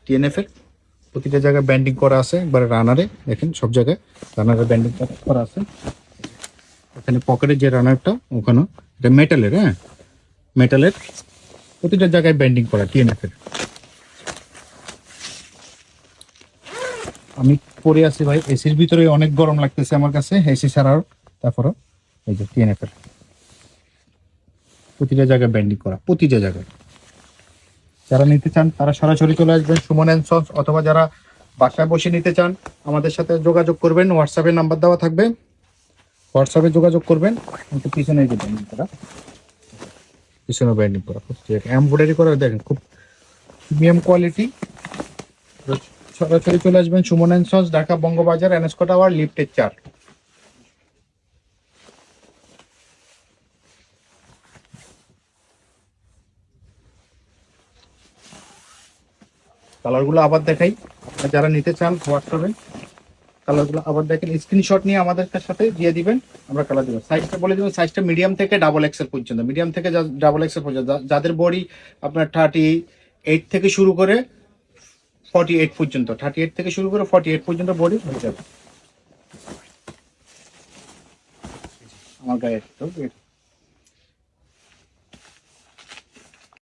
TNF এর প্রতিটা জায়গায় ব্যান্ডিং করা আছে, একবারে রানারে দেখেন সব জায়গায় রানারে ব্যান্ডিং করা আছে। এখানে পকেটের যে রানারটা ওখানে এটা মেটালের, হ্যাঁ মেটালের প্রতিটা জায়গায় ব্যান্ডিং করা টিএনএফ এর। আমি পরে আছি ভাই এসির ভিতরে, অনেক গরম লাগতেছে আমার কাছে এসি ছাড়াও, তারপরও এই যে টিএনএফ এর প্রতিটা জায়গায় ব্যান্ডিং করা, প্রতিটা জায়গায়। যারা নিতে চান তারা সরাসরি চলে আসবেন সুমন অ্যান্ড সন্স, অথবা যারা বাসায় বসে নিতে চান আমাদের সাথে যোগাযোগ করবেন, হোয়াটসঅ্যাপে নাম্বার দেওয়া থাকবে, হোয়াটসঅ্যাপে যোগাযোগ করবেন। কিন্তু পিছনে এই যে ব্যান্ডিং করা, পিছনে ব্যান্ডিং করা এমব্রয়ডারি করা, দেখেন খুব প্রিমিয়াম কোয়ালিটি। সরাসরি চলে আসবেন সুমন অ্যান্ড সন্স, ঢাকা বঙ্গবাজার, এনএসকো টাওয়ার, লিফটের 4। কালারগুলো আবার দেখাই, যারা নিতে চান হোয়াটসঅ্যাপে কালারগুলো আবার দেখেন, স্ক্রিনশট নিয়ে আমাদের সাথে দিয়ে দিবেন, আমরা কালার দেবো। সাইজটা বলে দেবেন, সাইজটা মিডিয়াম থেকে ডাবল এক্সেল পর্যন্ত, মিডিয়াম থেকে ডাবল এক্সেল পর্যন্ত। যাদের বডি আপনার 38 থেকে শুরু করে 48 পর্যন্ত, 38 থেকে শুরু করে 48 পর্যন্ত বডি হয়ে যাবে আমার গায়ে।